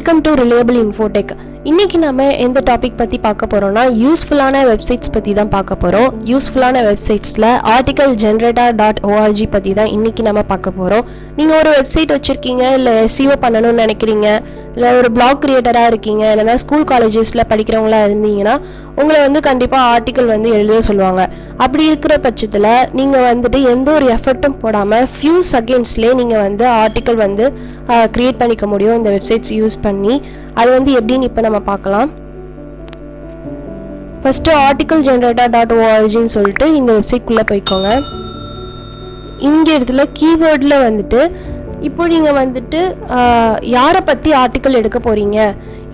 Welcome to reliable Infotech. இன்னைக்கு நம்ம எந்த டாபிக் பற்றி பார்க்க போகிறோம்னா யூஸ்ஃபுல்லான வெப்சைட்ஸ் பற்றி தான் பார்க்க போகிறோம். யூஸ்ஃபுல்லான வெப்சைட்ஸில் ஆர்டிக்கல் ஜென்ரேட்டர்.org பற்றி தான் இன்றைக்கி நம்ம பார்க்க போகிறோம். நீங்கள் ஒரு வெப்சைட் வச்சுருக்கீங்க, இல்லை SEO பண்ணணும்னு நினைக்கிறீங்க, இல்லை ஒரு பிளாக் கிரியேட்டராக இருக்கீங்க, இல்லைனா ஸ்கூல் காலேஜஸில் படிக்கிறவங்களா இருந்தீங்கன்னா உங்களை கண்டிப்பாக ஆர்டிக்கல் எழுத சொல்லுவாங்க. அப்படி இருக்கிற பட்சத்தில் நீங்கள் எந்த ஒரு எஃபர்ட்டும் போடாமல் ஃபியூ செகண்ட்ஸ்லேயே நீங்கள் ஆர்டிக்கல் க்ரியேட் பண்ணிக்க முடியும் இந்த வெப்சைட்ஸ் யூஸ் பண்ணி. அது எப்படின்னு இப்போ நம்ம பார்க்கலாம். ஃபஸ்ட்டு ஆர்டிக்கல் ஜென்ரேட்டர்.orgன்னு சொல்லிட்டு இந்த வெப்சைட்குள்ளே போய்க்கோங்க. இங்கே இடத்துல கீவேர்டில் இப்போ நீங்கள் யாரை பற்றி ஆர்டிக்கல் எடுக்க போகிறீங்க,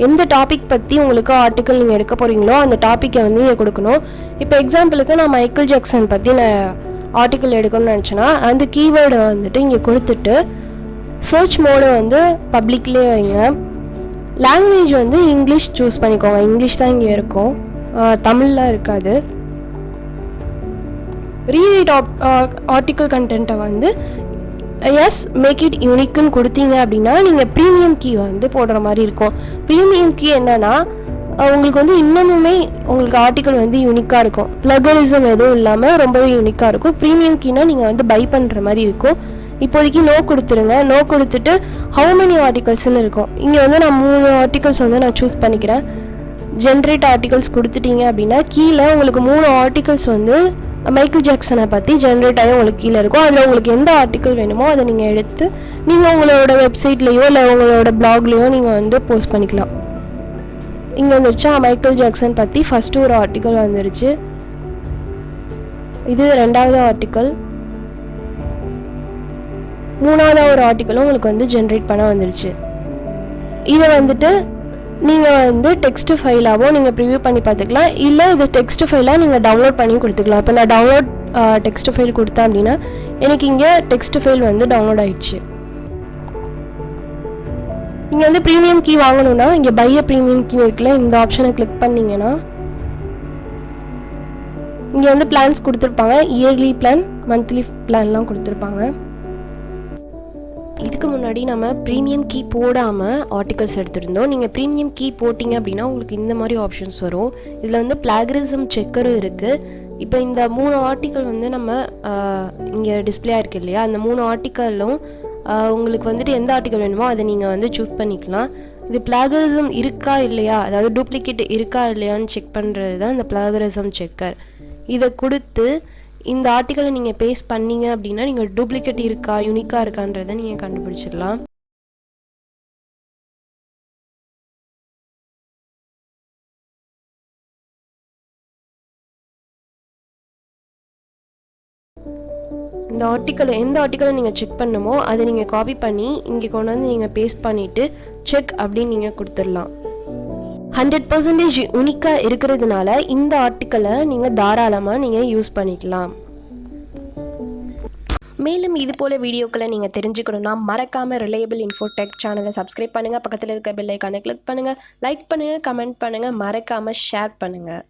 எந்த டாபிக் பற்றி உங்களுக்கு ஆர்டிக்கல் நீங்கள் எடுக்க போகிறீங்களோ அந்த டாப்பிக்கை நீங்கள் கொடுக்கணும். இப்போ எக்ஸாம்பிளுக்கு நான் மைக்கேல் ஜாக்சன் பற்றி நான் ஆர்டிக்கல் எடுக்கணும்னு நினச்சேன்னா அந்த கீவேர்டை இங்கே கொடுத்துட்டு சர்ச் மோடு பப்ளிக்லேயே வைங்க. லாங்குவேஜ் இங்கிலீஷ் சூஸ் பண்ணிக்கோங்க. இங்கிலீஷ் தான் இங்கே இருக்கும், தமிழ்லாம் இருக்காது. ரீட் ஆர்டிக்கல் கண்டென்ட்டை எஸ் மேக் இட் யூனிக்குன்னு கொடுத்தீங்க அப்படின்னா நீங்கள் ப்ரீமியம் கீ போடுற மாதிரி இருக்கும். ப்ரீமியம் கீ என்னன்னா உங்களுக்கு இன்னமுமே உங்களுக்கு ஆர்டிக்கல் யூனிக்காக இருக்கும். ப்ளகரிசம் எதுவும் இல்லாமல் ரொம்பவே யூனிக்காக இருக்கும். ப்ரீமியம் கீனா நீங்கள் பை பண்ணுற மாதிரி இருக்கும். இப்போதைக்கு நோ கொடுத்துருங்க. நோ கொடுத்துட்டு ஹவு மெனி ஆர்டிகல்ஸ்ன்னு இருக்கும். இங்கே நான் 3 ஆர்டிகல்ஸ் நான் சூஸ் பண்ணிக்கிறேன். ஜென்ரேட் ஆர்டிகல்ஸ் கொடுத்துட்டீங்க அப்படின்னா கீழே உங்களுக்கு 3 ஆர்டிகல்ஸ் மைக்கேல் ஜாக்சனை பற்றி ஜென்ரேட் ஆகி உங்களுக்கு கீழே இருக்கும். அதில் உங்களுக்கு எந்த ஆர்டிக்கல் வேணுமோ அதை நீங்கள் எடுத்து நீங்கள் உங்களோட வெப்சைட்லேயோ இல்லை உங்களோட பிளாக்லேயோ நீங்கள் போஸ்ட் பண்ணிக்கலாம். இங்கே வந்துருச்சா மைக்கேல் ஜாக்சன் பற்றி ஃபஸ்ட்டு ஒரு ஆர்டிக்கல் வந்துருச்சு. இது 2வது ஆர்டிக்கல். 3வது ஒரு ஆர்டிக்கலும் உங்களுக்கு ஜென்ரேட் பண்ண வந்துருச்சு. இதை நீங்கள் டெக்ஸ்ட் ஃபைலாகவும் நீங்கள் ப்ரிவியூ பண்ணி பார்த்துக்கலாம், இல்லை இது டெக்ஸ்ட் ஃபைலாக நீங்கள் டவுன்லோட் பண்ணி கொடுத்துக்கலாம். இப்போ நான் டவுன்லோட் டெக்ஸ்ட் ஃபைல் கொடுத்தேன் அப்படின்னா எனக்கு இங்கே டெக்ஸ்ட் ஃபைல் டவுன்லோட் ஆயிடுச்சு. இங்கே ப்ரீமியம் கீ வாங்கணும்னா இங்கே பை அ ப்ரீமியம் கீ இருக்குல்ல, இந்த ஆப்ஷனை கிளிக் பண்ணிங்கன்னா இங்கே பிளான்ஸ் கொடுத்துருப்பாங்க. இயர்லி பிளான், மந்த்லி பிளான்லாம் கொடுத்துருப்பாங்க. இதுக்கு முன்னாடி நம்ம ப்ரீமியம் கீ போடாமல் ஆர்டிகல்ஸ் எடுத்துருந்தோம். நீங்கள் ப்ரீமியம் கீ போட்டிங்க அப்படின்னா உங்களுக்கு இந்த மாதிரி ஆப்ஷன்ஸ் வரும். இதில் பிளாகரிசம் செக்கரும் இருக்குது. இப்போ இந்த 3 ஆர்டிக்கல் நம்ம இங்கே டிஸ்பிளே ஆயிருக்கு இல்லையா, அந்த 3 ஆர்டிக்கலும் உங்களுக்கு எந்த ஆர்டிக்கல் வேணுமோ அதை நீங்கள் சூஸ் பண்ணிக்கலாம். இது பிளாகரிசம் இருக்கா இல்லையா, அதாவது டூப்ளிகேட் இருக்கா இல்லையான்னு செக் பண்ணுறது தான் இந்த பிளாகரிசம் செக்கர். இதை கொடுத்து இந்த ஆர்டிக்கலை நீங்கள் பேஸ்ட் பண்ணீங்க அப்படின்னா நீங்கள் டூப்ளிகேட் இருக்கா யூனிக்காக இருக்கான்றதை நீங்கள் கண்டுபிடிச்சிடலாம். இந்த ஆர்டிக்கலை எந்த ஆர்டிக்கலை நீங்கள் செக் பண்ணுமோ அதை நீங்கள் காப்பி பண்ணி இங்கே கொண்டு நீங்கள் பேஸ்ட் பண்ணிவிட்டு செக் அப்படின்னு நீங்கள் கொடுத்துடலாம். 100% யூனிக்காக இருக்கிறதுனால இந்த ஆர்டிக்கலை நீங்கள் தாராளமாக நீங்கள் யூஸ் பண்ணிக்கலாம். மேலும் இது போல் வீடியோக்களை நீங்கள் தெரிஞ்சுக்கணுன்னா மறக்காமல் ரிலையபிள் இன்ஃபோடெக் சேனலை சப்ஸ்கிரைப் பண்ணுங்கள். பக்கத்தில் இருக்க பெல் ஐக்கானை கிளிக் பண்ணுங்கள். லைக் பண்ணுங்கள், கமெண்ட் பண்ணுங்கள், மறக்காமல் ஷேர் பண்ணுங்கள்.